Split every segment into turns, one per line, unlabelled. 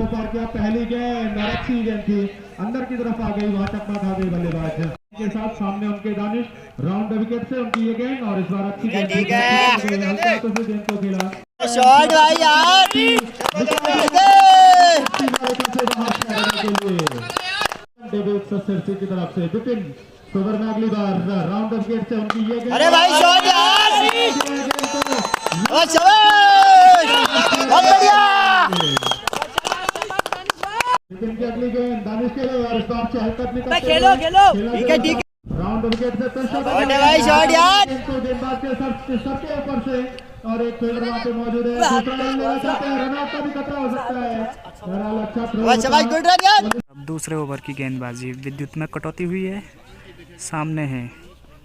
पार किया। पहली गेंद अच्छी गेंद थी, अंदर की तरफ आ गई, वहां चकमा खा गई बल्लेबाज के साथ। सामने उनके दानिश राउंड विकेट से उनकी ये गेंद, और इस बार अच्छी गेंद गेंद को खेला
शॉट भाई यार।
की तरफ से विपिन ओवर में अगली बार राउंड ऑफ गेट से उनकी ये गेंद।
अरे भाई शॉट यार।
विपिन की अगली गेंद दानिश के लिए, और इस बार चहलकदमी निकल
खेलो ठीक है ठीक है।
राउंड विकेट से
भाई शॉट यार।
गेंदबाज के सबके ऊपर से, और एक फील्डर वहां पे मौजूद है। दूसरा रन लेना चाहते हैं, रन आउट का भी खतरा हो सकता है।
अच्छा भाई गुड रन यार।
अब दूसरे ओवर की गेंदबाजी, विद्युत में कटौती हुई है। सामने है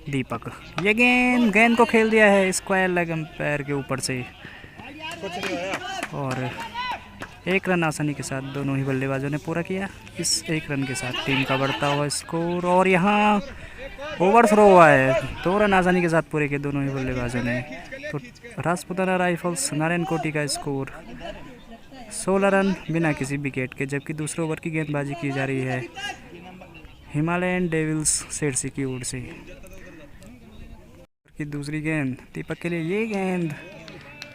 दीपक, ये गेंद को खेल दिया है स्क्वायर लेग एम्पायर के ऊपर से, और एक रन आसानी के साथ दोनों ही बल्लेबाजों ने पूरा किया। इस एक रन के साथ टीम का बढ़ता हुआ स्कोर, और यहाँ ओवर थ्रो हुआ है। 2 रन आसानी के साथ पूरे किए दोनों ही बल्लेबाजों ने। तो राजपुताना राइफल्स नारायणकोटी का स्कोर 16 रन बिना किसी विकेट के। जबकि दूसरे ओवर की गेंदबाजी की जा रही है हिमालयन डेविल्स सिरसी की ओर से। की दूसरी गेंद दीपक के लिए, ये गेंद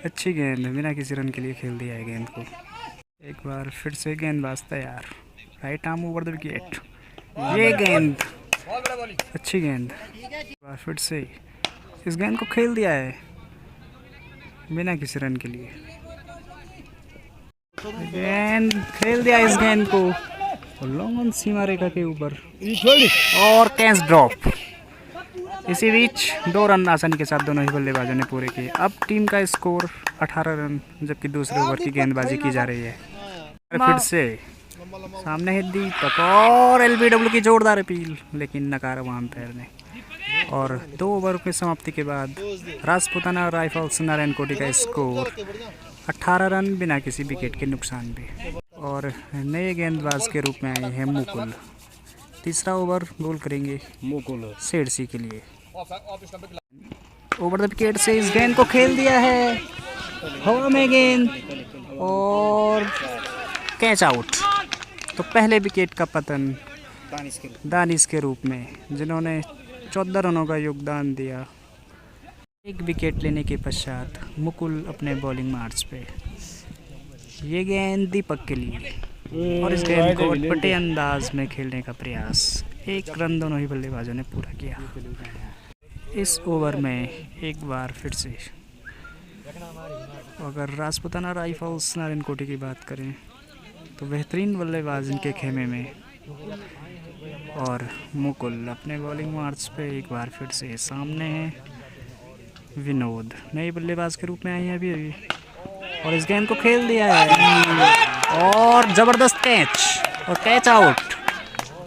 अच्छी गेंद, बिना किसी रन के लिए खेल दिया है गेंद को। एक बार फिर से गेंदबाज तैयार, right arm over the wicket, ये गेंद अच्छी गेंद। एक बार फिर से इस गेंद को खेल दिया है बिना किसी रन के लिए। गेंद खेल दिया इस गेंद को लॉन्ग ऑन सीमा रेखा के ऊपर, और कैच ड्रॉप। इसी बीच 2 रन आसानी के साथ दोनों ही बल्लेबाजों ने पूरे किए। अब टीम का स्कोर 18 रन, जबकि दूसरे ओवर की गेंदबाजी की जा रही है। फिर से सामने है दीपक, और एलबीडब्ल्यू की जोरदार अपील, लेकिन नकारा वहां अंपायर ने। और 2 ओवर की समाप्ति के बाद राजपुताना राइफल्स नारायणकोटी का स्कोर 18 रन बिना किसी विकेट के नुकसान पे। और नए गेंदबाज के रूप में आए हैं मुकुल। तीसरा ओवर बॉल करेंगे मुकुल सिरसी के लिए। ओवर द विकेट से इस गेंद को खेल दिया है, हवा में गेंद, और कैच आउट। तो पहले विकेट का पतन दानिश के रूप में, जिन्होंने 14 रनों का योगदान दिया। एक विकेट लेने के पश्चात मुकुल अपने बॉलिंग मार्च पे। ये गेंद दीपक के लिए, और इस गेंद को अटपटे अंदाज में खेलने का प्रयास। 1 रन दोनों ही बल्लेबाजों ने पूरा किया। इस ओवर में एक बार फिर से अगर राजपुताना राइफल्स नारायणकोटी की बात करें तो बेहतरीन बल्लेबाज इनके खेमे में, और मुकुल अपने बॉलिंग मार्च पे एक बार फिर से। सामने है विनोद, नए बल्लेबाज के रूप में आए हैं अभी, और इस गेंद को खेल दिया है, और जबरदस्त कैच, और कैच आउट।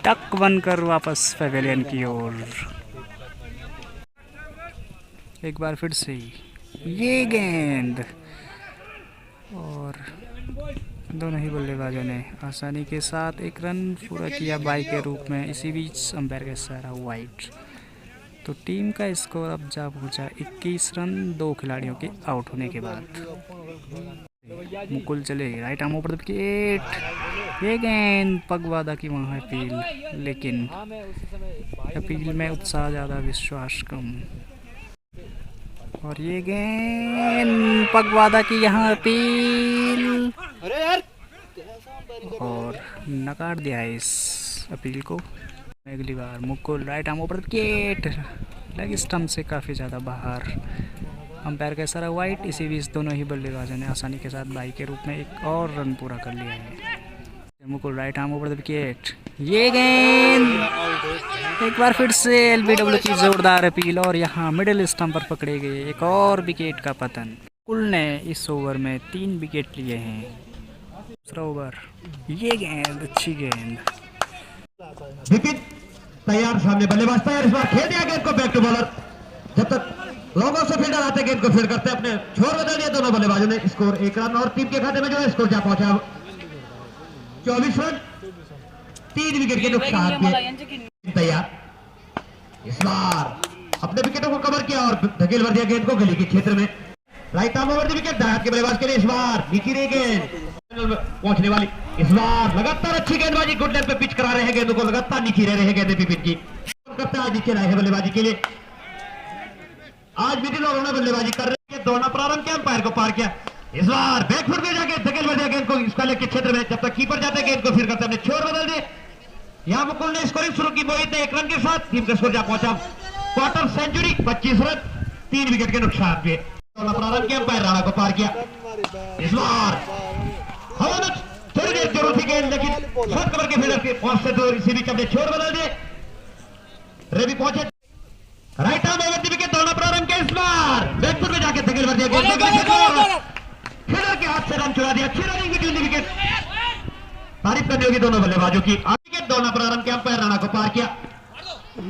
टक बनकर वापस पवेलियन की ओर। एक बार फिर से ये गेंद, और दोनों ही बल्लेबाजों ने आसानी के साथ 1 रन पूरा किया बाई के रूप में। इसी बीच अंपायर का इशारा वाइड। तो टीम का स्कोर अब जा पहुंचा 21 रन 2 खिलाड़ियों के आउट होने के बाद। मुकुल चले right arm over the wicket, ये गेंद पगवादा की वहाँ अपील, लेकिन अपील में उत्साह ज़्यादा विश्वास कम। और ये गेंद पगवादा की यहाँ अपील, और नकार दिया है इस अपील को। अगली बार Mukul right arm over the wicket, leg stump से काफ़ी ज़्यादा बाहर, अंपायर का इशारा वाइट। इसी बीच दोनों ही बल्लेबाजों ने आसानी के साथ बाई के रूप में 1 और रन पूरा कर लिया है। Mukul right arm over the wicket, ये गेंद एक बार फिर से एलबीडब्ल्यू की जोरदार अपील, और यहाँ मिडिल स्टंप पर पकड़े गए 1 और विकेट का पतन। मुकुल ने इस ओवर में 3 विकेट लिए हैं। दूसरा ओवर, ये गेंद अच्छी गेंद,
विकेट तैयार, सामने बल्लेबाज तैयार। इस बार खेल दिया गेंद को बैक टू बॉलर। जब तक लोगों से फील्डर आते गेंद को फील्ड करते, अपने छोर बदल दिया दोनों बल्लेबाजों ने। स्कोर 1 रन, और टीम के खाते में जो है स्कोर जा पहुंचा 24 रन 3 विकेट के नुकसान पे। तैयार, इस बार अपने विकेटों को कवर किया और धकेल भर दिया गेंद को गली के क्षेत्र में। Right arm over the wicket, दायां के बल्लेबाज के लिए इस बार नीचे रही गेंद पहुंचने वाली इस बार लगातार अच्छी गेंदबाजी, गुड लेंथ पे पिच करा रहे हैं गेंदों को, लगातार नीचे रह रहे हैं गेंदें पिपिन की। करते हैं आज नीचे रहे हैं बल्लेबाजी के लिए। आज मिडिल ओवर में बल्लेबाजी कर रहे हैं, दौड़ना प्रारंभ किया, अंपायर को पार किया। इस बार बैकफुट में जाके धकेल बढ़ गेंद को इसका लेके क्षेत्र में, जब तक कीपर जाते गेंद को फिर करते अपने छोर बदल दिए। यहाँ मुकुल ने स्कोरिंग शुरू की, मोहित ने 1 रन के साथ टीम का स्कोर जा पहुंचा क्वार्टर सेंचुरी, 25 रन 3 विकेट के नुकसान पे। प्रारंभ किया, अंपायर राणा को पार किया। इस बार हवा में थोड़ी देर जरूर थी गेंद, लेकिन शॉर्ट कवर के फील्डर के पहुंच से दूर इसी बीच अपने छोर बदल दिए। रवि पहुंचे राइट आर्म ओवर विकेट, दौड़ना प्रारंभ किया। इस बार बैकफुट में जाके धकेल भर दिया गेंद को, फील्डर के हाथ से रन चुरा दिया। अच्छी रनिंग बिटवीन द विकेट, तारीफ करनी होगी दोनों बल्लेबाजों की। विकेट दौड़ना प्रारंभ किया, अंपायर राणा को पार किया।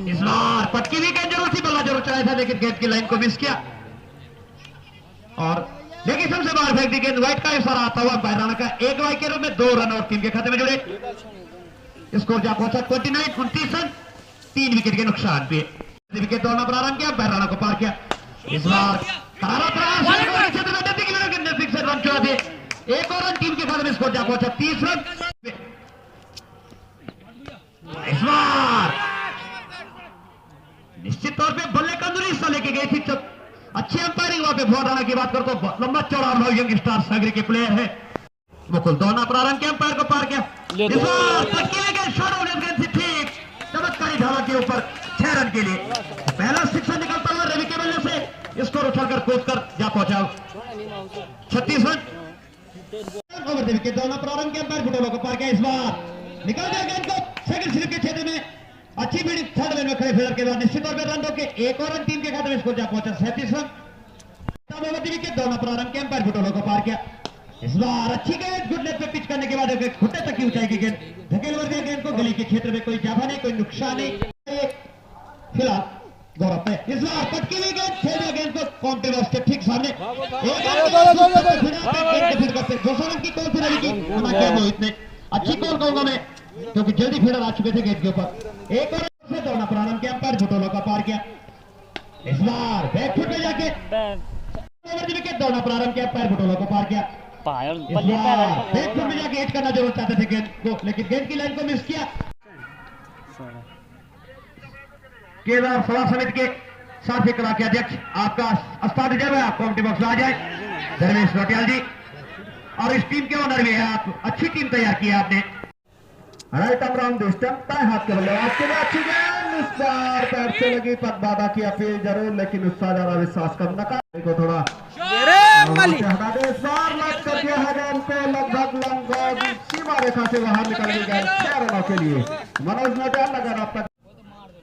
इस बार पटकी हुई गेंद जरूर थी, बल्ला जरूर चलाया था, लेकिन गेंद की लाइन को मिस किया और लेकिन सबसे बाहर फेंक दी गेंद। व्हाइट का इशारा आता हुआ अंपायर राणा का, 1 वाइड के रूप में 2 रन और टीम के खाते में जुड़े। स्कोर जा पहुंचा 29 रन 3 विकेट के नुकसान पे। विकेट दौड़ना प्रारंभ किया, अंपायर राणा को पार किया। इस बार रन चुरा दिए, 1 और रन टीम के खाते में, स्कोर जा पहुंचा 30 रन। इस बार निश्चित तौर पे बल्ले कंदूरी हिस्सा लेके गई थी, अच्छी अंपायरिंग वहां पे। बहुत राणा की बात करते तो लंबा चौड़ा और यंग स्टार सागरी के प्लेयर है। मुकुल दौड़ना प्रारंभ किया, अंपायर को पार किया। इस बार ठीक चमत्कारी धावा के ऊपर 6 रन के लिए पहला सिक्सर निकलता हुआ रवि के बल्ले से, स्कोर उछालकर कूद कर जा पहुंचा 36 रन। ओवर द विकेट दौड़ना प्रारंभ किया, अंपायर फुटबॉल को पार किया। इस बार निकल गया गेंद को सेकंड स्लिप के क्षेत्र में, अच्छी फील्डिंग थर्ड लाइन में खड़े फील्डर के बाद निश्चित तौर पर रन रोके 1 और रन टीम के खाते में, स्कोर जा पहुंचा 37 रन। विकेट दौड़ना प्रारंभ किया, अंपायर फुटबॉल को पार किया। इस बार अच्छी गेंद गुड लेंथ पे पिच करने के बाद घुटने तक की ऊंचाई की गेंद धकेल भर दिया गेंद को, गली के क्षेत्र में कोई जाफा नहीं, कोई नुकसान नहीं। फिलहाल गौरव पे इस बार पटकी हुई गेंद, खेल दिया गेंद को काउंटर बॉक्स के ठीक सामने। 200 रन की कॉल रवि की, मोहित ने अच्छी कॉल कहूंगा मैं, क्योंकि जल्दी फील्डर आ चुके थे गेंद के ऊपर। 1 और से दौड़ना प्रारंभ किया, अंपायर फुटबॉल का पार किया। इस बार बैकफुट में जाके विकेट दौड़ना प्रारंभ किया, अंपायर फुटबॉल को पार किया। बैकफुट में जाके हिट करना जरूर चाहते थे गेंद को, लेकिन गेंद की लाइन को मिस किया। केदार सभा समिति के साथी कला के अध्यक्ष आपका स्थान रिजर्व है, आप काउंटी बॉक्स में आ जाए। धर्मेश नोटियाल जी, और इस टीम के ओनर भी है आप, अच्छी टीम तैयार की है आपने। राइट आर्म राउंड डिस्टेंस, दाएं हाथ के बल्लेबाज के लिए अच्छी गेंद, इस बार पैर से लगी पर बाधा की अपील जरूर, लेकिन उसका ज्यादा विश्वास करना को थोड़ा हटा दे। इस बार लग कर दिया है गेंद पे, लगभग सीमा रेखा से बाहर निकल गई गेंद 6 रनों के लिए। मनोज नोटियाल लगा अब तक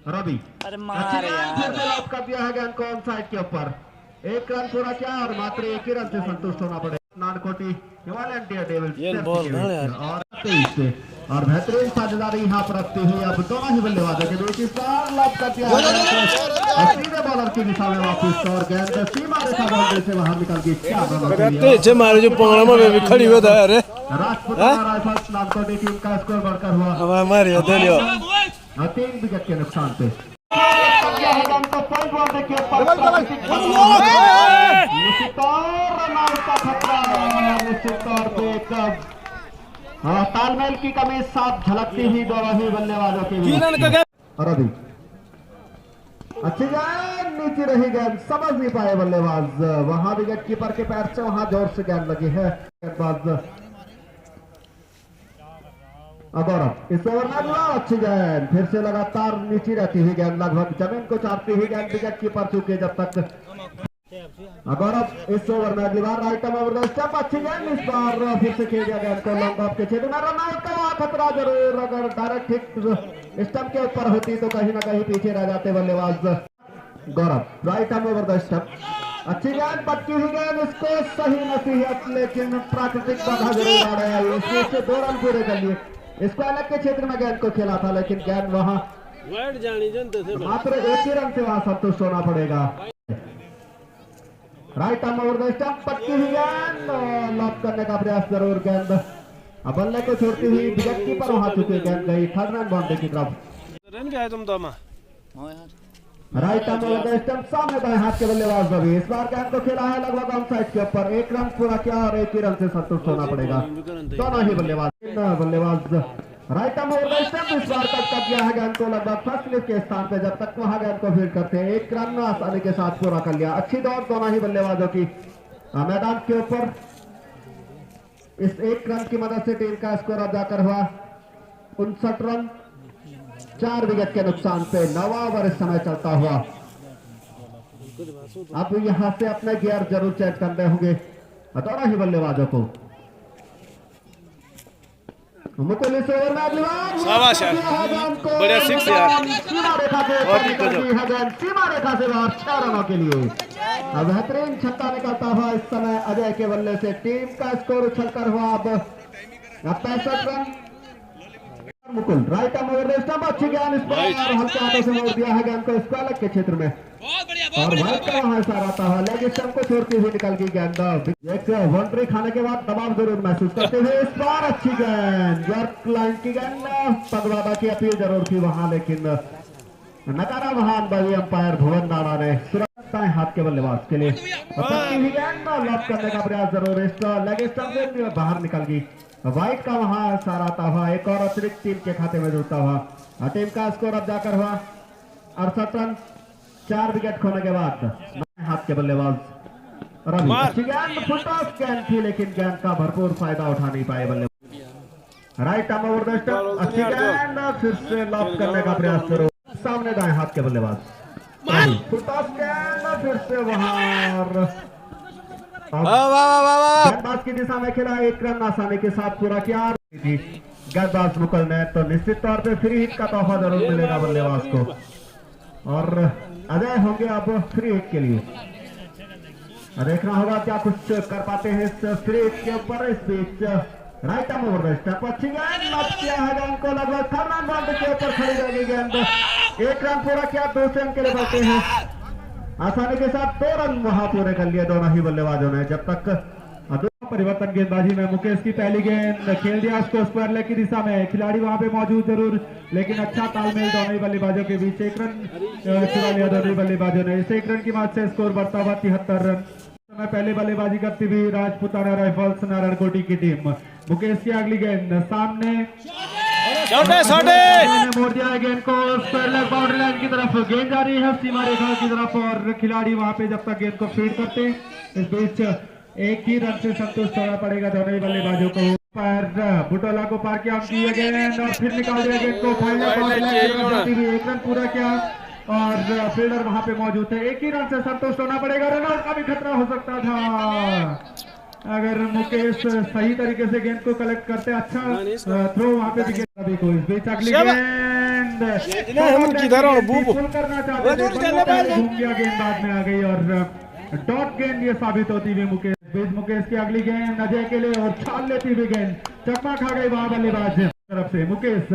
रवि लॉक कर दिया है गेंद को ऑन साइड के ऊपर। 1 रन पूरा किया और मात्र 1 ही रन से संतुष्ट होना पड़े नानकोटी हिमालयन डेयरडेविल्स और बेहतरीन साझेदारी यहाँ पर रखते हुए अब दोनों ही बल्लेबाजों के बीच इस बार लॉक कर दिया सीधे बॉलर की दिशा में वापस और गेंद सीमा रेखा बाउंड्री से बाहर निकल गई। 4 रन राजपूत राइफल्स नानकोटी टीम का स्कोर बढ़कर हुआ 3 विकेट के नुकसान पे। तालमेल की कमी साफ झलकती हुई दोनों ही बल्लेबाजों के बीच। और अभी अच्छी गेंद नीचे रही गेंद, समझ नहीं पाए बल्लेबाज, वहां विकेट कीपर के पैर से वहां जोर से गेंद लगी है। गौरव इस ओवर में अच्छी गेंद, फिर से लगातार नीचे रहती हुई गेंद, लगभग जमीन को चाटती हुई गेंद, विकेट कीपर चुके जब तक। गौरव इस ओवर में अगली बार राइट ओवर स्टंप, अच्छी गेंद, इस बार फिर से खेल दिया गेंद को लॉन्ग ऑफ के क्षेत्र में। रन आउट का खतरा जरूर, अगर डायरेक्ट हिट स्टंप के ऊपर होती तो कहीं ना कहीं पीछे रह जाते बल्लेबाज। गौरव राइट ओवर द स्टंप, अच्छी गेंद, पटकी हुई गेंद, इसको सही नसीहत, लेकिन प्राकृतिक बाधा जरूर आ रहा है, इसमें 2 रन पूरे कर लिए। इसको अलग के क्षेत्र में गेंद को खेला था, लेकिन गेंद वहां मात्र 1 ही रन से वहां संतुष्ट होना पड़ेगा। Right arm over the stump, पटकी हुई गेंद, लॉक करने का प्रयास जरूर, गेंद बल्ले को छोड़ती हुई विकेट कीपर वहां चुके, गेंद गई 3rd रन बाउंड्री की तरफ। राइट आर्म ओवर स्टंप सामने दाएं हाथ के बल्लेबाज रवि। इस बार गेंद को खेला है लगभग ऑन साइड के ऊपर। 1 रन पूरा किया और 1 ही रन से संतुष्ट होना पड़ेगा दोनों ही बल्लेबाज। राइट आर्म ओवर स्टंप इस बार कट कर दिया है गेंद को लगभग फर्स्ट स्लिप के स्थान पे, जब तक वहां गेंद को फील्ड करते हैं। 1 रन आसानी के साथ पूरा कर लिया। अच्छी दौड़ दोनों ही बल्लेबाजों की मैदान के ऊपर। इस 1 रन की मदद से टीम का स्कोर अब जाकर हुआ 59 रन 4 विकेट के नुकसान पे। 9वां ओवर इस समय चलता हुआ। अब यहां से अपने गियर जरूर चेक करने होंगे दोनों ही बल्लेबाजों को। मुकुल इस ओवर में अगली बार
शाबाश यार, बढ़िया सिक्स यार,
सीमा रेखा से सीमा रेखा से बाहर 6 रनों के लिए बेहतरीन छक्का निकलता हुआ इस समय अजय के बल्ले से। टीम का स्कोर उछलकर हुआ अब 65 run. Mukul right arm over stump अच्छी गेंद इस बार हल्के हाथों से मोड़ दिया है गेंद को स्क्वायर लेग के क्षेत्र में और वाइड का वहां इशारा आता है। लेग स्टंप को छोड़ती हुई निकल गई गेंद। एक बाउंड्री खाने के बाद दबाव जरूर महसूस करते हुए इस बार अच्छी गेंद यॉर्क लाइन की गेंद। पगवादा की अपील जरूर थी वहां, लेकिन नकारा महान बड़ी अंपायर भुवन नाड़ा ने सुरक्षा हाथ के बल्लेबाज के लिए गेंद लॉक करने का प्रयास जरूर लेग स्टंप से बाहर निकल गई। वाइट का वहां सारा आता हुआ एक और अतिरिक्त टीम के खाते में जुड़ता हुआ। टीम का स्कोर अब जाकर हुआ 68 रन 4 विकेट खोने के बाद। हाथ के बल्लेबाज रवि अच्छी गेंद फुटॉस गेंद थी, लेकिन गेंद का भरपूर फायदा उठा नहीं पाए बल्लेबाज। Right arm over the stump अच्छी गेंद फिर से लॉक करने का प्रयास करो। सामने दाएं हाथ के बल्लेबाज फुटॉस गेंद फिर से वहां गेंदबाज की दिशा में खेला। 1 रन आसानी के साथ पूरा किया। गेंदबाज मुकुल ने तो निश्चित तौर पे फ्री हिट का तोहफा जरूर मिलेगा बल्लेबाज को और अजय होंगे अब फ्री हिट के लिए। देखना होगा क्या कुछ कर पाते हैं इस फ्री हिट के ऊपर। इस बीच राइट आर्म ओवर स्टेप अच्छी गेंद लॉक किया है गेंद को लगभग 3 रन बाउंड्री के ऊपर खड़ी रहेगी गेंद। 1 रन पूरा किया, 2 रन के लिए बढ़ते हैं आसानी के साथ। 2 रन वहां पूरे कर लिए दोनों ही बल्लेबाजों ने। जब तक परिवर्तन गेंदबाजी में मुकेश की पहली गेंद खेल दिया उसको स्क्वायर लेग की दिशा में। खिलाड़ी वहां पे मौजूद जरूर, लेकिन अच्छा तालमेल दोनों ही बल्लेबाजों के बीच। 1 रन चुरा लिया दोनों ही बल्लेबाजों ने। इस 1 रन की मदद से स्कोर बढ़ता हुआ 73 रन। समय पहले बल्लेबाजी करती हुई राजपुताना राइफल्स नारायणकोटी की टीम। मुकेश की अगली गेंद सामने मोड़ दिया है गेंद को स्क्वायर लेग बाउंड्री लाइन की तरफ। गेंद जा रही है सीमा रेखा की तरफ और खिलाड़ी वहां पे जब तक गेंद को फीड करते। इस बीच 1 ही रन से संतुष्ट होना पड़ेगा दोनों ही बल्लेबाजों को। बुटोला को पार किया उनकी गेंद और फिर निकाल दिया गेंद को। फाइनल 1 रन पूरा किया और फील्डर वहां पे मौजूद थे। 1 ही रन से संतुष्ट होना पड़ेगा। रनआउट का भी खतरा हो सकता था अगर मुकेश सही तरीके से गेंद को कलेक्ट करते। अच्छा थ्रो वहां पे विकेट सभी को। इस बीच अगली गेंद करना चाहते थे, घूम गया गेंद बाद में आ गई और डॉट गेंद ये साबित होती हुई मुकेश। मुकेश की अगली गेंद अजय के लिए और छाल लेती हुई गेंद चकमा खा गई वहां बल्लेबाज तरफ से। मुकेश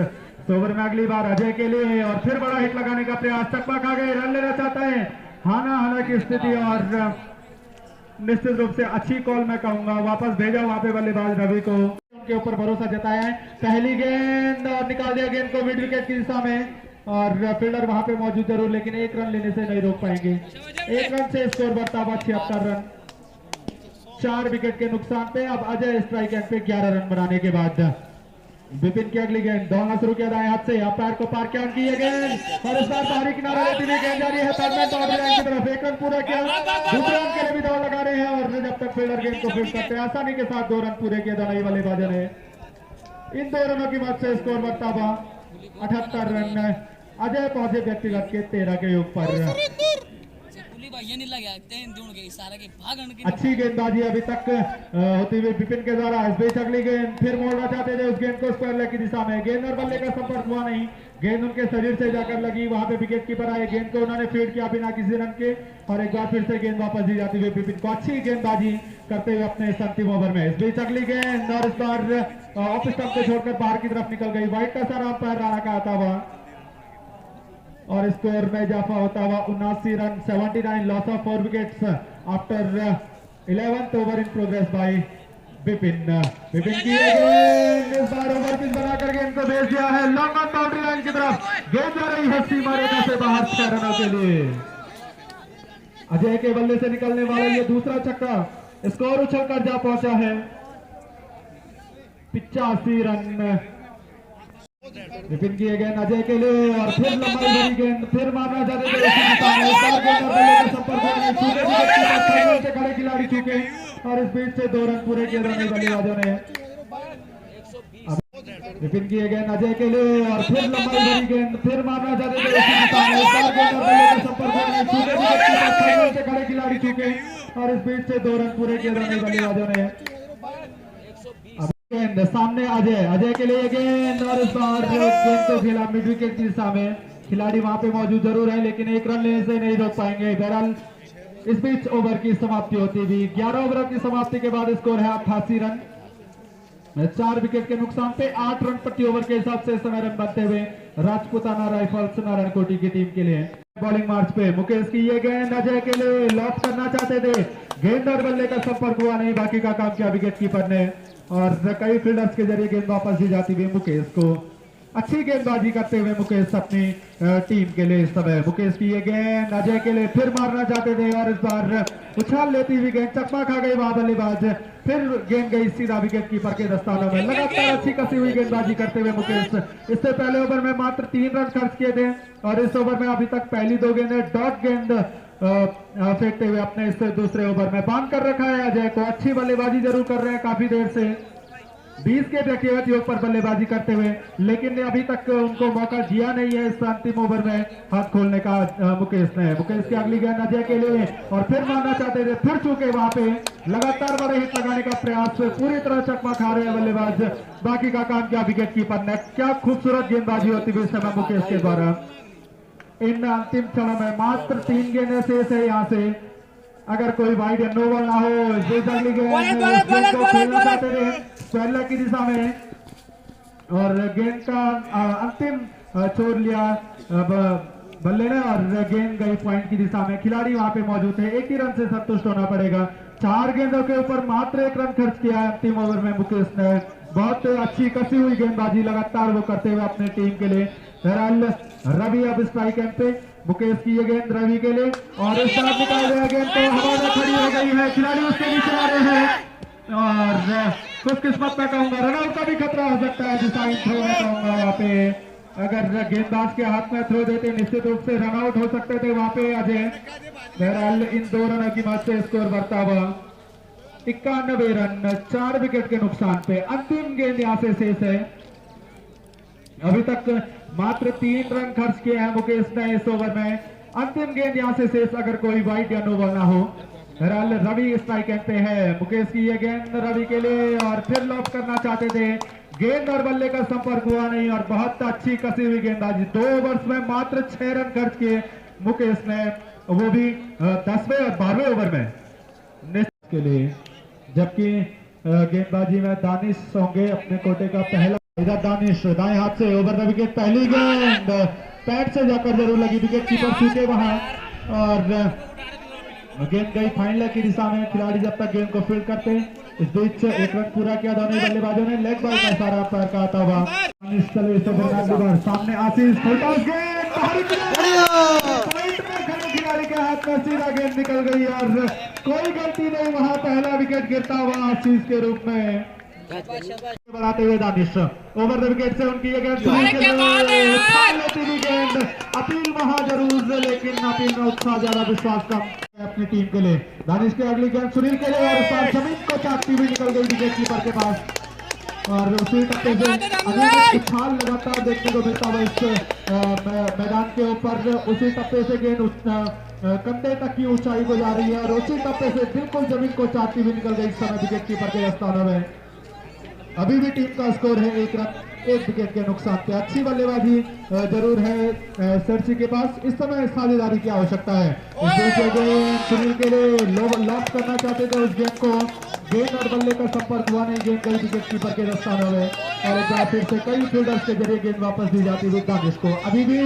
ओवर में अगली बार अजय के लिए और फिर बड़ा हिट लगाने का प्रयास। चकमा खा गए, रन लेना चाहता है। हाना की स्थिति और निश्चित रूप से अच्छी कॉल मैं कहूंगा। वापस भेजा वहां पे बल्लेबाज रवि को, उनके ऊपर भरोसा जताया है। पहली गेंद और निकाल दिया गेंद को मिड विकेट की दिशा में और फील्डर वहां पे मौजूद जरूर, लेकिन 1 रन लेने से नहीं रोक पाएंगे। 1 रन से स्कोर बढ़ता हुआ 76 रन 4 विकेट के नुकसान पे। अब अजय स्ट्राइक एंड पे 11 रन बनाने के बाद विपिन की अगली गेंद दौड़ना शुरू किया दाएं हाथ से। अंपायर को पार किया उनकी ये गेंद और इस बार बाहरी किनारे लेती हुई गेंद जा रही है बाउंड्री की तरफ। 1 रन पूरा किया, दूसरे रन के लिए भी दौड़ लगा रहे हैं और जब तक फील्डर गेंद को फील्ड करते हैं आसानी के साथ 2 रन पूरे किए दोनों ही बल्लेबाजों ने। इन 2 रनों की मदद से स्कोर बढ़ता हुआ 78 रन। अजय पहुंचे व्यक्तिगत के 13 के योग पर। अच्छी गेंदबाजी अभी तक होती हुई विपिन के द्वारा। इस बीच अगली गेंद फिर मोड़ना चाहते थे उस गेंद को स्क्वायर लेग की दिशा में। गेंद और बल्ले का संपर्क हुआ नहीं, गेंद उनके शरीर से जाकर लगी। वहां पे विकेट कीपर आए, गेंद को उन्होंने फील्ड किया बिना किसी रन के और एक बार फिर से गेंद वापस दी जाती हुई विपिन को। अच्छी गेंदबाजी करते हुए अपने इस अंतिम ओवर में। इस बीच अगली गेंद और इस बार ऑफ स्टंप को छोड़कर बाहर की तरफ निकल गई। वाइट का सारा अंपायर राणा का आता हुआ और स्कोर में इजाफा होता हुआ 79 run 79 loss of 4 wickets after 11th over in progress by Vipin. Vipin की गेंद इस बार ओवर पिच बनाकर गेंद को भेज दिया है लॉन्ग ऑन बाउंड्री लाइन की तरफ। गेंद जा रही है सीमा रेखा से बाहर 6 रनों के लिए। अजय के बल्ले से निकलने वाला ये दूसरा छक्का, स्कोर उछलकर जा पहुंचा है 85 रन। विपिन की गेंद अजय के लिए और फिर लंबाई भरी गेंद, फिर मारना चाहते थे से खड़े खिलाड़ी चूके और इस बीच से 2 रन पूरे किए दोनों बल्लेबाजों ने। विपिन की गेंद अजय के लिए और फिर लंबाई भरी गेंद, फिर मारना चाहते थे से खड़े खिलाड़ी चूके और इस बीच से 2 रन पूरे किए दोनों बल्लेबाजों ने। गेंद सामने अजय के लिए गेंद और इस बार गेंद को खेला मिड विकेट की दिशा में। खिलाड़ी वहां पे मौजूद जरूर है लेकिन 1 रन लेने से नहीं रोक पाएंगे। बहरहाल इस बीच ओवर की समाप्ति होती हुई 11 ओवर की समाप्ति के बाद स्कोर है 88 रन। 4 विकेट के नुकसान पे 8 रन प्रति ओवर के हिसाब से समय रन बनते हुए राजपूताना राइफल्स नारायणकोटी की टीम के लिए। बॉलिंग मार्च पे मुकेश की ये गेंद अजय के लिए लॉक करना चाहते थे, गेंद और बल्ले का संपर्क हुआ नहीं, बाकी का काम किया विकेट कीपर ने और कई फील्डर्स के जरिए गेंद वापस दी जाती हुई मुकेश को। अच्छी गेंदबाजी करते हुए मुकेश अपनी टीम के लिए। इस समय मुकेश की ये गेंद अजय के लिए फिर मारना चाहते थे और इस बार उछाल लेती हुई गेंद चकमा खा गई वहां बल्लेबाज, फिर गेंद गई सीधा विकेट कीपर के दस्तानों में। लगातार अच्छी कसी हुई गेंदबाजी करते हुए मुकेश इससे पहले ओवर में मात्र 3 रन खर्च किए थे और इस ओवर में अभी तक पहली 2 गेंदें डॉट गेंद फेंकते हुए अपने इस दूसरे ओवर में बांध कर रखा है। अजय को अच्छी बल्लेबाजी जरूर कर रहे हैं काफी देर से, 20 के व्यक्तिगत योग पर बल्लेबाजी करते हुए, लेकिन अभी तक उनको मौका दिया नहीं है इस अंतिम ओवर में हाथ खोलने का मुकेश ने। मुकेश की अगली गेंद अजय के लिए और फिर मारना चाहते थे, फिर चूके वहां पे लगातार बड़े हिट लगाने का प्रयास, पूरी तरह चकमा खा रहे हैं बल्लेबाज, बाकी का काम किया विकेट कीपर ने। क्या खूबसूरत गेंदबाजी होती हुई इस समय मुकेश के द्वारा। इन अंतिम क्षणों में मात्र 3 गेंदें शेष है यहाँ से, अगर कोई वाइड या नो बॉल ना हो अगली गेंद स्क्वायर की दिशा में और गेंद का अंतिम छोड़ लिया बल्ले ने और गेंद गई पॉइंट की दिशा में। खिलाड़ी वहां पे मौजूद है, 1 ही रन से संतुष्ट होना पड़ेगा। 4 गेंदों के ऊपर मात्र 1 रन खर्च किया है अंतिम ओवर में मुकेश ने। बहुत अच्छी कसी हुई गेंदबाजी लगातार वो करते हुए अपने टीम के लिए। बहरहाल रवि अब स्ट्राइक एंड पे, मुकेश की ये गेंद रवि के लिए और इस तरफ निकाल गया गेंद तो हवा में खड़ी हो गई है, खिलाड़ी उसके भी चला रहे हैं और खुश किस्मत में कहूंगा रनआउट का भी खतरा हो सकता है। डिसाइड थ्रो में कहूंगा वहां पे अगर गेंदबाज के हाथ में थ्रो देते निश्चित रूप से रनआउट हो सकते थे वहां पे अजय। बहरहाल इन 2 रनों की मदद से स्कोर बढ़ता हुआ 91 रन 4 विकेट के नुकसान पे। अंतिम गेंद यहाँ से शेष है, अभी तक मात्र 3 रन खर्च किए हैं मुकेश ने इस ओवर में। अंतिम गेंद यहाँ से शेष अगर कोई वाइड या नो बॉल ना हो। बहरहाल रवि स्ट्राइक एंड पे है, मुकेश की ये गेंद रवि के लिए और फिर लॉक करना चाहते थे, गेंद और बल्ले का संपर्क हुआ नहीं और बहुत अच्छी कसी हुई गेंदबाजी। 2 ओवर्स में मात्र 6 रन खर्च किए मुकेश ने, वो भी 10वें और 12वें ओवर में के लिए। जबकि गेंदबाजी में दानिश होंगे अपने कोटे का पहला। इधर दानिश दाएं हाथ से ओवर द विकेट, पहली गेंद पैड से जाकर जरूर लगी, विकेट कीपर चूके वहां और गेंद गई फाइनल की दिशा में। खिलाड़ी जब तक गेंद को फील्ड करते, इस बीच 1 रन पूरा किया दोनों बल्लेबाजों ने। लेग बॉल का सारा पैर का आता हुआ सामने आशीष खिलाड़ी के हाथ में सीधा गेंद निकल गई और कोई गलती नहीं वहां, पहला विकेट गिरता हुआ आशीष के रूप में बढ़ाते हुए दानिश ओवर द विकेट से उनकी ये गेंद गेंद अपील वहां जरूर, लेकिन अपील में उत्साह ज्यादा विश्वास कम अपनी टीम के लिए। दानिश की अगली गेंद सुनील के लिए और जमीन को चाटती हुई निकल गई विकेट कीपर के पास और उसी टप्पे से उछाल लगातार देखने को मिलता हुआ इस मैदान के ऊपर। उसी टप्पे से गेंद कंधे तक की ऊंचाई को जा रही है और उसी टप्पे से बिल्कुल जमीन को चाटती हुई निकल गई इस समय विकेट कीपर के स्थानों में। अभी भी टीम का स्कोर है 1 रन 1 विकेट के नुकसान पे। अच्छी बल्लेबाजी जरूर है सर्ची के पास, इस समय साझेदारी की आवश्यकता है। सुनील के लिए लॉक करना चाहते थे उस गेंद को, गेंद और बल्ले का संपर्क हुआ नहीं, गेंद गई विकेट कीपर के दस्तानों में और एक बार फिर से कई फील्डर्स के जरिए गेंद वापस दी जाती हुई दानिश को। अभी भी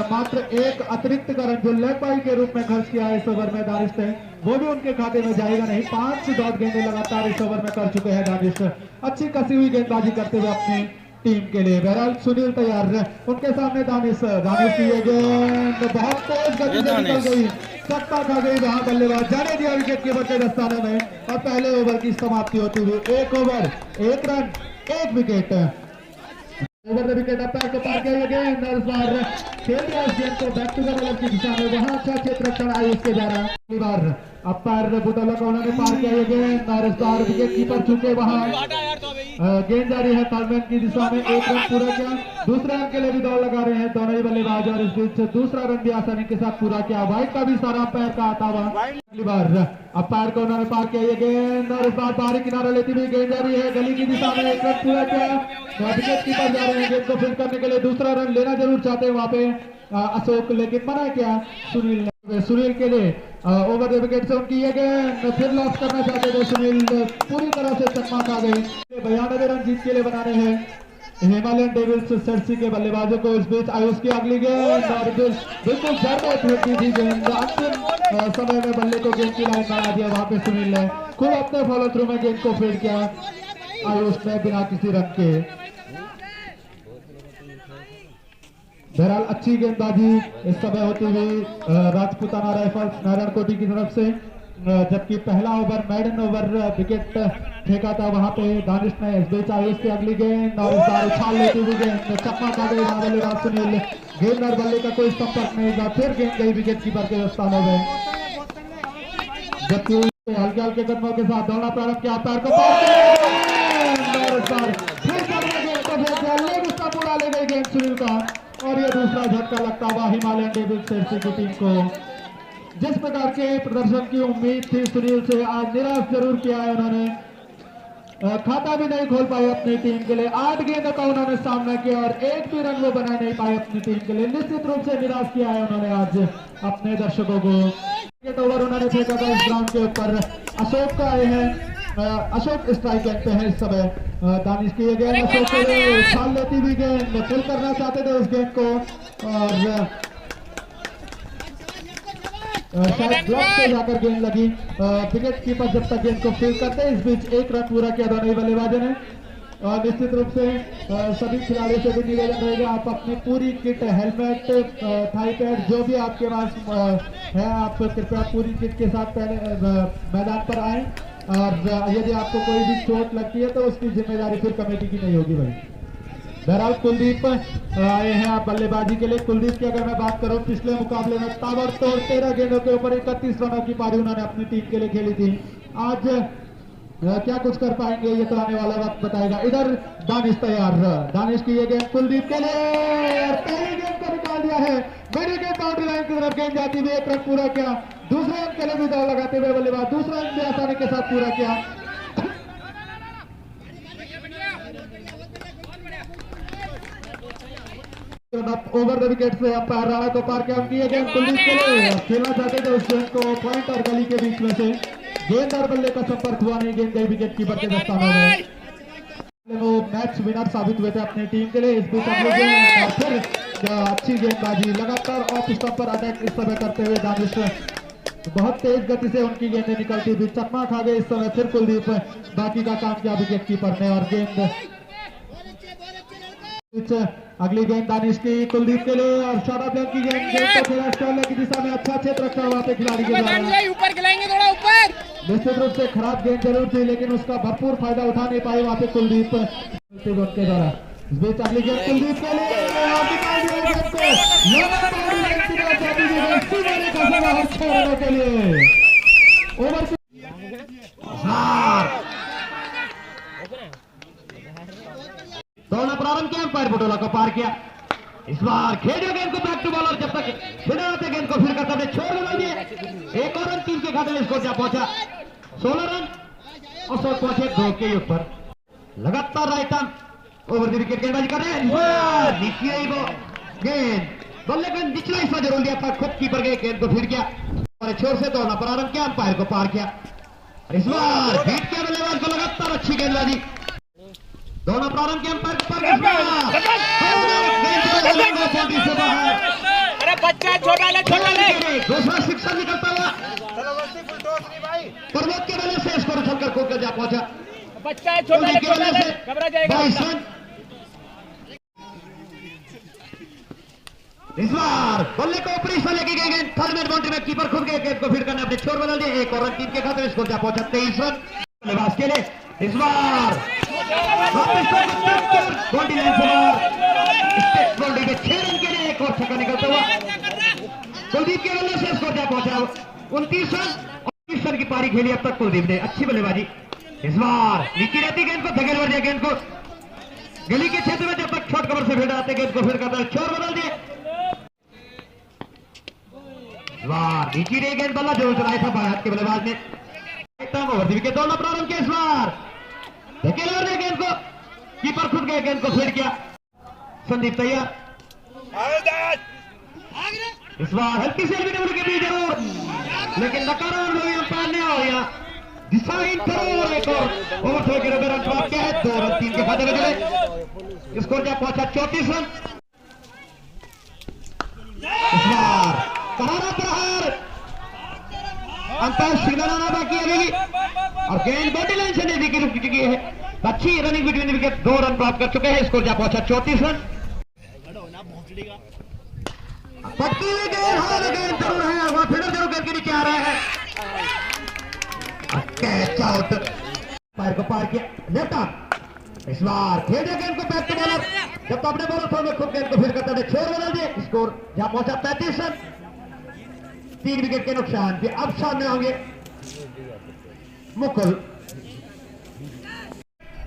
मात्र 1 अतिरिक्त रन जो लेग बाई के रूप में खर्च किया है इस ओवर में दानिश ने, वो भी उनके खाते में जाएगा नहीं। 5 डॉट गेंदें लगातार इस ओवर में कर चुके हैं दानिश। अच्छी कसी हुई गेंदबाजी करते हुए अपनी टीम के लिए। बहरहाल सुनील तैयार है, उनके सामने दानिश की ये गेंद बहुत तेज गति से निकल गई, चक्का खा गई वहां बल्लेबाज, जाने दिया विकेट कीपर के दस्ताने में और पहले ओवर की समाप्ति होती हुई 1 over 1 run 1 wicket. Over the wicket umpire को पार किया गेंद और इस बार खेल दिया इस गेंद को बैक टू द बॉलर की दिशा में, वहां अच्छा क्षेत्र रक्षण आयुष के द्वारा अगली बार अपायर बुटोला को उन्होंने पार किया ये गेंद और इस बार विकेट कीपर चुके वहां गेंद जारी है तालमेन की दिशा में, 1 रन पूरा किया, दूसरे रन के लिए भी दौड़ लगा रहे हैं दोनों ही बल्लेबाज और इस बीच दूसरा रन भी आसानी के साथ पूरा किया, वाइड का भी सारा अपायर का आता हुआ। अगली बार अपायर को उन्होंने पार किया ये गेंद और इस बार बाहरी किनारा लेती हुई गेंद जारी है गली की दिशा में, 1 रन पूरा किया, विकेट कीपर जा रहे हैं गेंद को फील्ड करने के लिए, दूसरा रन लेना जरूर चाहते हैं वहां पे अशोक, लेकिन मना किया सुनील ने। सुनील के लिए ओवर द विकेट से उनकी ये गेंद फिर लॉस करना चाहते थे सुनील, पूरी तरह से चकमा खा गए, 92 रन जीत के लिए बना रहे हैं हिमालयन डेविल्स सेल्सी के बल्लेबाजों को। इस बीच आयुष की अगली गेंद और बिल्कुल जड़ में फेंकी थी गेंद, अंतिम समय में बल्ले को गेंद की लाइन बना दिया, वहां पे सुनील ने खुद अपने फॉलो थ्रू में गेंद को फील्ड किया आयुष ने बिना किसी रन के। बहरहाल अच्छी गेंदबाजी इस समय होती हुई राजपूताना राइफल्स नारायणकोटी की तरफ से, जबकि पहला ओवर मैडन ओवर विकेट फेंका था वहां पे दानिश ने। इस बीच आयुष की अगली गेंद और इस बार उछाल लेती हुई गेंद चकमा खा गई बल्लेबाज सुनील, गेंद और बल्ले का कोई संपर्क नहीं था, फिर गेंद गई विकेट कीपर के दस्तानों में, जबकि हल्के हल्के कदमों के साथ दौड़ना प्रारंभ किया, पैर को पूरा ले गई गेंद सुनील का और ये दूसरा झटका लगता हुआ हिमालयन डेविल्स सेल्सी की टीम को। जिस प्रकार के प्रदर्शन की उम्मीद थी सुनील से, आज निराश जरूर किया है उन्होंने, खाता भी नहीं खोल पाए अपनी टीम के लिए, 8 गेंदों का उन्होंने सामना किया और 1 भी रन वो बना नहीं पाए अपनी टीम के लिए, निश्चित रूप से निराश किया है उन्होंने आज अपने दर्शकों को। ओवर उन्होंने फेंका था इस ग्राउंड के ऊपर, अशोक का आए हैं, अशोक स्ट्राइक एंड पे है इस समय, दानिश की गेंद अशोक को उछाल लेती हुई गेंद फुल करना चाहते थे उस गेंद को और शायद ब्लॉक से जाकर गेंद लगी, विकेट कीपर जब तक गेंद को फील्ड करते, इस बीच 1 रन पूरा किया दोनों ही बल्लेबाजों ने। और निश्चित रूप से सभी खिलाड़ियों से भी निवेदन रहेगा, आप अपनी पूरी किट, हेलमेट, थाई पैड जो भी आपके पास है, आप कृपया पूरी किट के साथ मैदान पर आए और यदि आपको कोई भी चोट लगती है तो उसकी जिम्मेदारी फिर कमेटी की नहीं होगी भाई। बहरहाल कुलदीप आए हैं आप बल्लेबाजी के लिए। कुलदीप की अगर मैं बात करूं, पिछले मुकाबले में ताबड़तोड़ 13 गेंदों के ऊपर 31 रनों की पारी उन्होंने अपनी टीम के लिए खेली थी। आज क्या कुछ कर पाएंगे ये तो आने वाला वक्त बताएगा। इधर दानिश तैयार, दानिश की ये गेंद कुलदीप के लिए और पहली गेंद को निकाल दिया है, मेरी गेंद बाउंड्री लाइन की तरफ गेंद जाती हुई 1 रन पूरा किया, दूसरे रन के लिए भी दौड़ लगाते हुए बल्लेबाज दूसरा रन भी आसानी के साथ पूरा किया। ओवर द विकेट से अंपायर राणा को पार किया, उनकी ये गेंद कुलदीप के लिए खेलना चाहते थे उस गेंद को पॉइंट और गली के बीच में से, गेंद और बल्ले का संपर्क हुआ नहीं, गेंद गई विकेट कीपर के दस्तानों में, वो मैच विनर साबित हुए थे अपनी टीम के लिए। इस बीच अगली गेंद और फिर अच्छी गेंदबाजी, लगातार ऑफ स्टंप पर अटैक इस समय करते हुए दानिश, बहुत तेज गति से उनकी गेंदें निकलती हुई चकमा खा गए इस समय, फिर कुलदीप बाकी का काम किया विकेट कीपर ने और गेंद अगली गेंद दानिश की कुलदीप के लिए और शाबाश की गेंद की दिशा में अच्छा क्षेत्र रखा वहां पे खिलाड़ी के द्वारा
ऊपर खिलाएंगे थोड़ा ऊपर,
निश्चित रूप से खराब गेंद जरूर थी लेकिन उसका भरपूर फायदा उठा नहीं पाए वहां पे कुलदीप के द्वारा। इस बीच अगली गेंद कुलदीप के लिए के लिए ओवर दौड़ना प्रारंभ किया, अंपायर बुटोला को पार किया, इस बार खेलिया गेंद को बैक टू बॉलर, जब तक खेलने आते गेंद को फिर करते थे, छोड़ बना दिए, एक और रन टीम के खाते में स्कोर जा पहुंचा 16 रन और 100 पहुंचे 2 के ऊपर। लगातार right arm over the wicket गेंदबाजी कर रहे हैं, नीचे ही वो गेंद बल्ले का निचला हिस्सा जरूर लिया था, खुद कीपर के गेंद को फिर किया और छोर से दौड़ना प्रारंभ किया, अंपायर को पार किया, इस बार बीट किया बल्लेबाज को, लगातार अच्छी गेंदबाजी, दोनों प्रारंभ के अंपायर को पार
अरे बच्चा छोटा ले
दूसरा शिक्षण निकलता हुआ पर्वत के बल्ले से स्कोर उछलकर कूद कर जा पहुंचा,
बच्चा छोटा ले घबरा जाएगा।
22 रन इस बार बल्ले को ऊपरी से लेके गए गेंद थर्ड मैन बाउंड्री में कीपर खुद गए गेंद को फील्ड करने अपने छोर बदल दिए। एक और रन टीम के खाते स्कोर जा पहुंचा 23 रन बल्लेबाज के लिए। इस बार बाउंड्री लाइन से बाहर बाउंड्री के 6 रन के लिए एक और छक्का निकलता हुआ कुलदीप के बल्ले से स्कोर जा पहुंचा 29 रन। 29 रन की पारी खेली अब तक कुलदीप ने, अच्छी बल्लेबाजी। इस बार नीचे रहती गेंद को धकेल भर दिया, गेंद को गली के क्षेत्र में जब तक शॉर्ट कवर से फील्डर आते गेंद को फील्ड करता है, छोर बदल दिए। वाह नीचे रही गेंद, बल्ला जो चलाया था बाएं हाथ के बल्लेबाज ने ओवर दी विकेट दौड़ना प्रारंभ किया। इस बार धकेल भर दिया गेंद को, कीपर खुद गए गेंद को फील्ड किया। संदीप तैयार, इस बार हल्की से एलिमिनेट के भी जरूर, लेकिन नकारात्मक लोग अंपायर ने हो गया दिशाहीन थ्रो। एक और ओवर थ्रो के रन प्राप्त किया है, 2 रन 3 के खाते में चले। स्कोर जा पहुंचा 34 रन। इस बार करारा प्रहार, अंपायर सिग्नल आना बाकी है और गेंद बॉडी लाइन से नजदीक रुक चुकी है। अच्छी रनिंग बिटवीन विकेट, 2 रन प्राप्त कर चुके हैं। स्कोर जा पहुंचा 34 रन। पट्टी गेंद हाल गेंद जरूर है, वहां फील्डर जरूर गेंद के नीचे आ रहा है। कैच आउट, पैर को पार किया लेफ्ट आर्म। इस बार खेल दिया गेंद को बैक टू बॉलर, जब तो अपने बॉलर थोड़े खुद गेंद को फील्ड करता है, छोर बदल दिए। स्कोर जहां पहुंचा 35 रन, 3 विकेट के नुकसान पे अब सामने होंगे मुकुल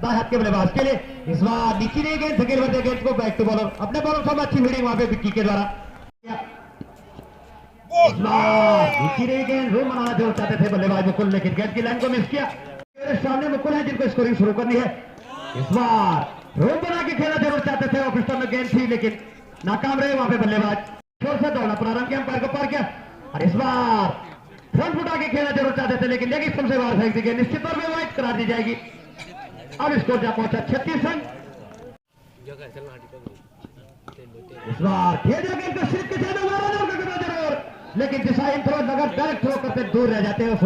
दाएं हाथ के बल्लेबाज के लिए। इस बार नीचे नहीं गेंद धकेल भर दिया गेंद को बैक टू बॉलर, अपने बॉलर थोड़ा अच्छी फील्डिंग वहां पे विक्की के द्वारा। इस बार नीचे रही गेंद, रूम बनाना जो चाहते थे बल्लेबाज मुकुल, लेकिन गेंद की लाइन को मिस किया। सामने मुकुल है जिनको स्कोरिंग शुरू करनी है। इस बार रूम बना के खेलना जरूर चाहते थे, ऑफ स्टंप में गेंद थी लेकिन नाकाम रहे वहां पे बल्लेबाज। छोर से दौड़ना प्रारंभ किया, अंपायर को पार किया और इस बार फ्रंट फुट आके खेलना जरूर चाहते थे, लेकिन लेग स्टंप से बाहर फेंक दी गई, निश्चित तौर पर वाइड करार दी जाएगी। अब स्कोर जा पहुंचा 36 रन। इस बार खेल दिया गेंद को सिर्फ के साथ जरूर, लेकिन दिशाहीन थ्रो अगर डायरेक्ट थ्रो करते दूर रह जाते हैं।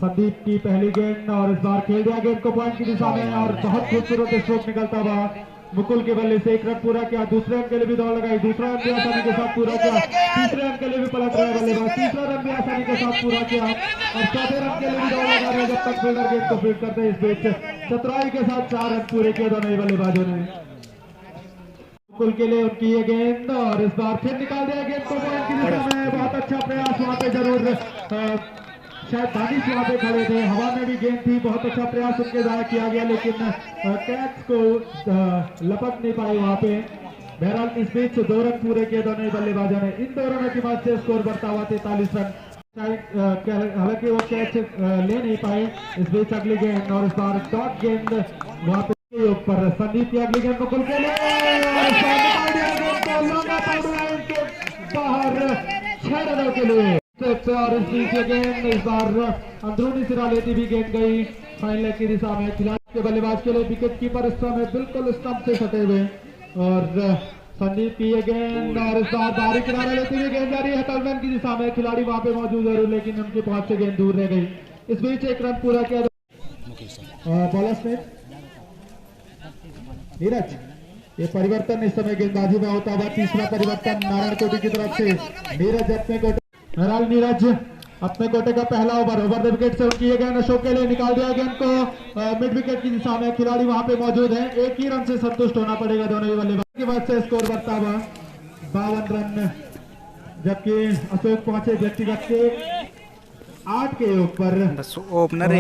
संदीप की पहली गेंद और इस बार खेल दिया गेंद को पॉइंट की दिशा में और बहुत खूबसूरत स्ट्रोक निकलता हुआ मुकुल के बल्ले से 1 रन पूरा किया। दूसरे रन के लिए भी दौड़ लगाई, दूसरा रन भी आसानी के साथ पूरा किया। तीसरे रन के लिए भी पलट रहा है बल्लेबाज, तीसरा रन भी आसानी के साथ पूरा किया और चौथे रन के लिए भी दौड़ लगा रहे जब तक फील्डर गेंद को फील्ड करते हैं। इस बीच चतुराई के साथ 4 रन पूरे किए दोनों बल्लेबाजों ने। मुकुल के लिए उनकी ये गेंद और इस बार फिर निकाल दिया गेंद को पॉइंट की दिशा में। बहुत अच्छा प्रयास वहां पे, जरूर शायद दानिश वहां पे खड़े थे, हवा में भी गेंद थी, बहुत अच्छा प्रयास उनके द्वारा किया गया लेकिन कैच को लपक नहीं पाई वहां पे। बहरहाल इस बीच 2 रन पूरे किए दोनों बल्लेबाजों ने। इन 2 रनों की बात से स्कोर बढ़ता हुआ 43 रन। हालांकि वो कैच ले नहीं पाए। इस बीच अगली गेंद और इस बार डॉट गेंद वहां पे ऊपर, संदीप की अगली गेंद को खुल के बाहर 6 रनों के लिए और इस बीच गेंद इस बार अंदरूनी सिरा लेती भी गेंद गई फाइनल की दिशा में। खिलाड़ी के बल्लेबाज के लिए विकेट कीपर इस समय बिल्कुल स्टंप से सटे हुए और संदीप की ये गेंद और इस बार बाहरी किनारे लेती हुई गेंद जा रही है टलमैन की दिशा में। खिलाड़ी वहां पे मौजूद जरूर लेकिन उनकी पहुंच से गेंद दूर रह गई। इस बीच 1 रन पूरा किया बॉलर्स ने। नीरज, ये परिवर्तन इस समय गेंदबाजी में होता हुआ तीसरा परिवर्तन नारायण कोटी की तरफ से। नीरज अपने कोटे, बहरहाल नीरज अपने कोटे का पहला ओवर द विकेट से उनकी ये गेंद अशोक के लिए निकाल दिया गेंद को मिड विकेट की दिशा में। खिलाड़ी वहां पे मौजूद है, 1 ही रन से संतुष्ट होना पड़ेगा दोनों ही बल्लेबाज की बात से। स्कोर बढ़ता हुआ 52 रन, जबकि अशोक पहुंचे व्यक्तिगत के 8 के ऊपर।
ओपनर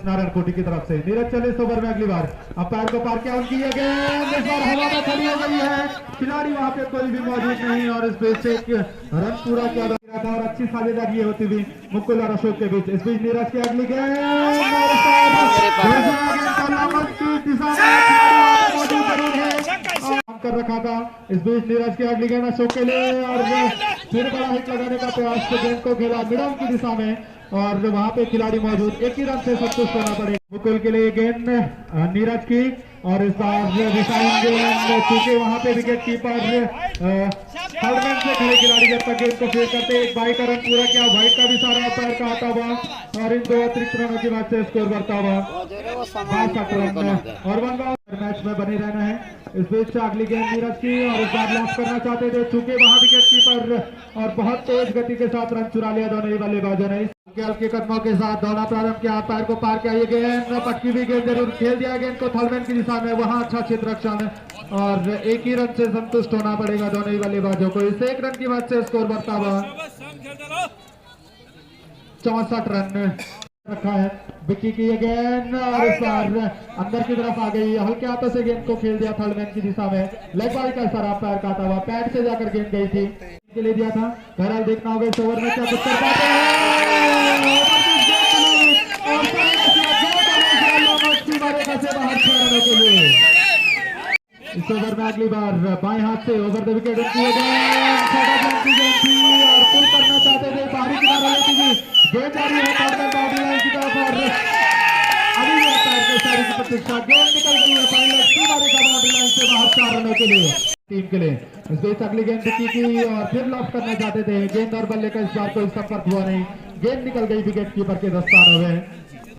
नारायण कोटी की तरफ से नीरज चले इस ओवर में अगली बार अंपायर को पार किया, उनकी ये गेंद इस बार हवा में खड़ी हो गई है। खिलाड़ी वहां पे कोई भी मौजूद नहीं और इस बीच 1 रन पूरा किया था और अच्छी साझेदारी होती हुई मुकुल और अशोक के बीच। इस बीच नीरज की अगली गेंद कर रखा था। इस बीच नीरज की अगली गेंद अशोक के लिए और फिर बड़ा हिट लगाने का प्रयास, गेंद को खेला मिडम की दिशा में और वहां पे खिलाड़ी मौजूद, 1 ही रन से संतुष्ट होना पड़ेगा। मुकुल के लिए गेंद नीरज की और इस बार दिशाहीन गेंद, चूंकि वहां पे विकेट कीपर थर्ड मैन से खड़े खिलाड़ी जब तक गेंद को फेंक करते 1 बाई का रन पूरा किया। वाइट का भी सारा पैर का आता हुआ और इन 2 अतिरिक्त रनों की बात से स्कोर बढ़ता हुआ 62 रन और 1 मैच मैच में बने रहना है। इस बीच अगली गेंद नीरज की और इस बार लॉस करना चाहते थे, चूंकि वहां विकेट कीपर और बहुत तेज गति के साथ रन चुरा लिया दोनों ही बल्लेबाजों ने। हल्के कदमों के साथ दौड़ना प्रारंभ किया, पैर को पार किया, ये गेंद पटकी हुई गेंद जरूर खेल दिया गेंद को थर्डमैन की दिशा में, वहां अच्छा क्षेत्र रक्षण और एक ही रन से संतुष्ट होना पड़ेगा दोनों ही बल्लेबाजों को। इस एक रन की वजह से स्कोर बढ़ता हुआ 64 रन रखा है। विक्की की ये गेंद और इस बार अंदर की तरफ आ गई, हल्के हाथों से गेंद को खेल दिया थर्डमैन की दिशा में, लेग बाई का इशारा पैर काटा हुआ, पैड से जाकर गेंद गई थी के लिए दिया था। बहरहाल देखना होगा इस ओवर में क्या कुछ कर पाते हैं। बाहर 6 रनों के लिए इस ओवर में अगली बार बाएं हाथ से ओवर द विकेट किए गए और पुल करना चाहते थे, बाहरी किनारा लेती थी गेंद जा रही है बाउंड्री लाइन की तरफ और अभी पैर के सारी की प्रतीक्षा, गेंद निकल गई है फाइनल बाउंड्री लाइन से बाहर 4 रनों के लिए टीम के लिए। इस बीच अगली गेंद विक्की की और फिर लॉस करना चाहते थे, गेंद और बल्ले का इस बार कोई संपर्क हुआ नहीं, गेंद निकल गई विकेट कीपर के दस्तानों में।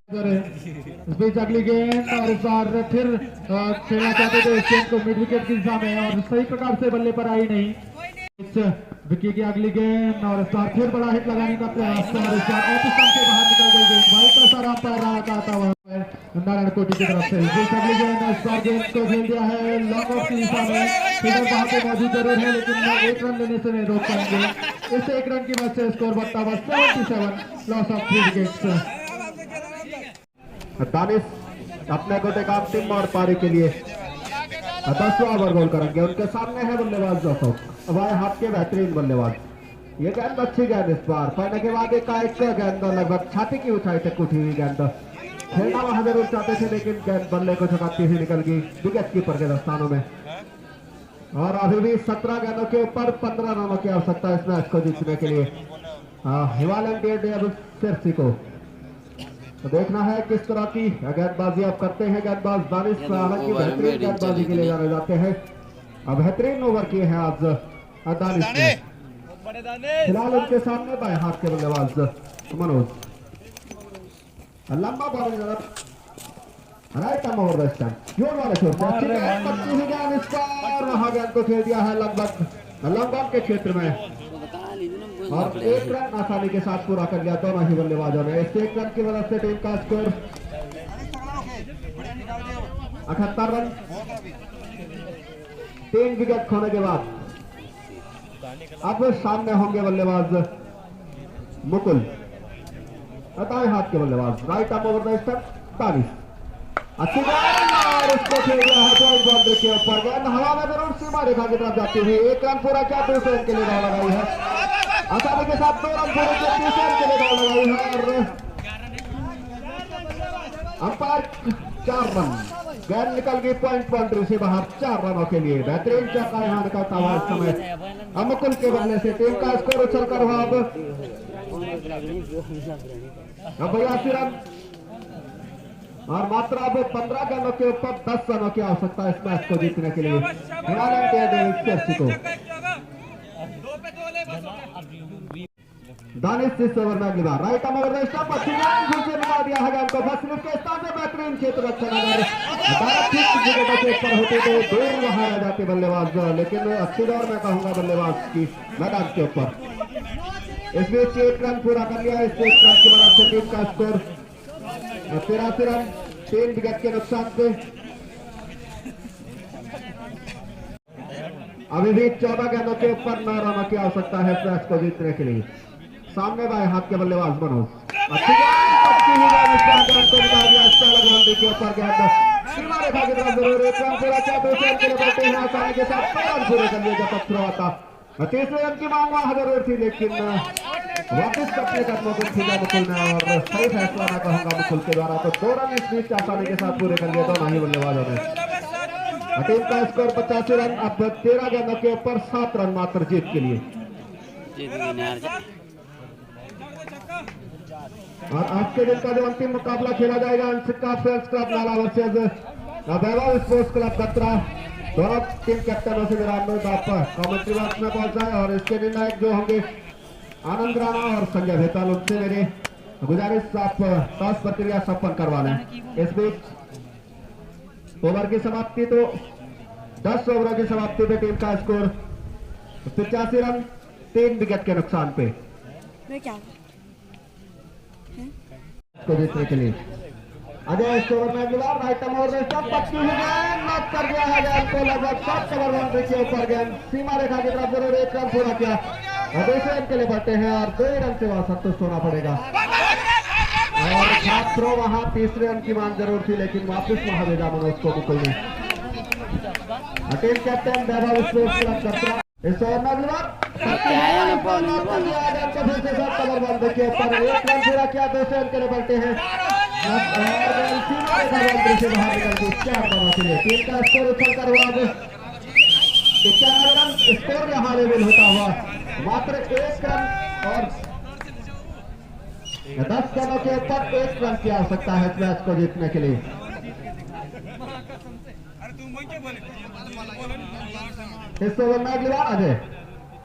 इस बीच अगली गेंद और इस बार फिर खेलना चाहते थे इस गेंद को मिड विकेट की दिशा में और सही प्रकार से बल्ले पर आई नहीं। विक्की की अगली गेंद और इस बार फिर बड़ा हिट लगाने का प्रयास और इस बार ऑफ स्टंप से बाहर निकल गई गेंद, भाई का सारा पैर रहा आता हुआ नारायण कोटी की तरफ से। इस बीच अगली गेंद इस बार गेंद को खेल दिया है लॉन्ग ऑफ की दिशा में, फिगर वहां पे मौजूद जरूर है लेकिन एक रन लेने से नहीं रोक पाएंगे। इस एक रन की वजह से स्कोर बढ़ता हुआ 77, लॉस ऑफ 3 विकेट्स। दानिश अपने को टेक ऑफ टीम और पारी के लिए 10वां ओवर बॉल करेंगे। उनके सामने है बल्लेबाज अशोक, बाएं हाथ के बेहतरीन बल्लेबाज। ये गेंद अच्छी गेंद इस बार पहले के बाद एक गेंद लगभग छाती की ऊंचाई तक उठी हुई गेंद, खेलना वहां जरूर चाहते थे लेकिन गेंद बल्ले को झुकाती हुई निकल गई विकेट कीपर के दस्तानों में। और अभी भी 17 गेंदों के ऊपर 15 रनों की आवश्यकता इस मैच को जीतने के लिए हिमालयन सिरसी को। तो देखना है किस तरह की गेंदबाजी आप करते हैं गेंदबाज दानिश, हालांकि बेहतरीन गेंदबाजी के लिए जाने जाते हैं। अब बेहतरीन ओवर किए हैं आज दानिश ने। फिलहाल उनके सामने बाएं हाथ के बल्लेबाज मनोज, लंबा bowling right arm over the stump, जोर वाले छोर से अच्छी गेंद इस बार वहां गेंद को खेल दिया है लगभग लॉन्ग ऑन के क्षेत्र में और 1 रन आसानी के साथ पूरा कर लिया दोनों ही बल्लेबाजों ने। इस 1 रन की वजह से टीम का स्कोर 78 रन। 3 विकेट खोने के बाद अब सामने होंगे बल्लेबाज मुकुल, दाएं हाथ के बल्लेबाज right arm over the stump Danish, अच्छी गेंद और उसको खेल दिया है बाउंड्री के ऊपर, गेंद हवा में जरूर सीमा रेखा की तरफ जाती हुई 1 रन पूरा किया, 2 रन के लिए दौड़ लगाई है आसानी के साथ, 2 रन पूरे किए 3 रन के लिए दौड़ लगाई है और अंपायर 4 रन, गेंद निकल गई पॉइंट बाउंड्री से बाहर 4 रनों के लिए। बेहतरीन चौका यहां निकलता हुआ इस समय मुकुल के बल्ले से टीम का स्कोर उछल कर हुआ अब 82 रन और मात्र अब 15 गेंदों के ऊपर 10 रनों की आवश्यकता है इस मैच को जीतने के लिए को। दानिश इस ओवर में अगली बार right arm over the stump, अच्छी गेंद फिर से निकाल दिया है गेंद को फर्स्ट स्लिप के स्थान से बेहतरीन क्षेत्र रक्षण अगर विकेटों के ऊपर होती तो दूर वहां रह जाते बल्लेबाज, लेकिन अच्छी दौड़ में कहूंगा बल्लेबाज की मैदान के ऊपर। इस बीच 1 रन पूरा कर लिया, इस 1 रन की मदद से टीम का स्कोर 83 रन 3 विकेट के नुकसान से। अभी भी 14 गेंदों के ऊपर 9 रनों की आवश्यकता है इस मैच को जीतने के लिए। सामने बाएं हाथ के बल्लेबाज मनोज, अच्छी गेंद को निकाल दिया बाउंड्री के ऊपर, गेंद सीमा रेखा की तरफ जरूर 1 रन पूरा किया, 2 रन के लिए बढ़ते हैं आसानी के साथ 2 रन पूरे कर लिए जब तक थ्रो आता। 30वें रन की मांग वहां जरूर थी लेकिन वापस अपने कदमों को खींचा मुकुल ने और सही फैसला मैं कहूंगा मुकुल के द्वारा, तो 2 रन इस बीच आसानी के साथ पूरे कर लिए दोनों ही बल्लेबाजों ने। टीम का स्कोर 85 रन, अब 13 गेंदों के ऊपर 7 रन मात्र जीत के लिए। और आज के दिन का जो अंतिम मुकाबला खेला जाएगा अंशिका फ्रेंड्स क्लब नाला वर्सेज वैभव स्पोर्ट्स क्लब कतरा, दोनों टीम कैप्टनों से मेरा अनुरोध आप कमेंट्री बॉक्स में पहुंच जाए और इसके निर्णायक जो होंगे आनंद राणा और संजय भेताल, उनसे मेरे गुजारिश आप टॉस प्रक्रिया संपन्न करवा लें। इस बीच ओवर की समाप्ति तो 10 ओवरों की समाप्ति पे टीम का स्कोर 85 रन 3 विकेट के नुकसान पे को जीतने के लिए अजय इस ओवर में अगली बार राइट ओवर में सब पक्की हुई गेंद नॉक कर दिया है गेंद को लगभग 7 ओवर बाउंड्री के ऊपर गेंद सीमा रेखा की तरफ जरूर 1 रन पूरा किया और दूसरे रन के लिए बढ़ते हैं और 2 रन से वहां संतुष्ट होना पड़ेगा और छात्रों वहां तीसरे रन की मांग जरूर थी लेकिन वापस वहां भेजा मनोज को मुकुल ने टीम कैप्टन वैभव स्पोर्ट्स क्लब कतरा इस ओवर में अगली बार फिर से 7 ओवर बाउंड्री के ऊपर 1 रन पूरा किया दूसरे रन के लिए बढ़ते हैं से बाहर निकल गई 4 रनों के लिए टीम का स्कोर उछलकर हुआ 91 रन स्कोर यहां लेवल होता हुआ मात्र 1 रन और 10 रनों के ऊपर 1 रन की आवश्यकता है इस मैच को जीतने के लिए इस ओवर में अगली बार अजय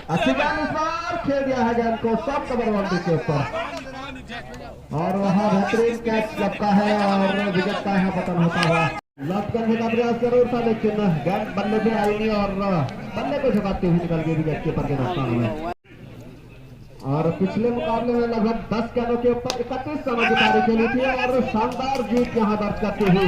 अच्छी गेंद इस बार खेल दिया है गेंद को 7 ओवर बाउंड्री के ऊपर और वहां बेहतरीन कैच लगता है और विकेट का यहाँ पतन होता हुआ लॉक करने का प्रयास जरूर था लेकिन गेंद बल्ले पे आई नहीं और बल्ले को झुकाते हुए निकल गई विकेट कीपर के नुकसान में और पिछले मुकाबले में लगभग 10 गेंदों के ऊपर 31 रनों की पारी खेली थी और शानदार जीत यहाँ दर्ज करती हुई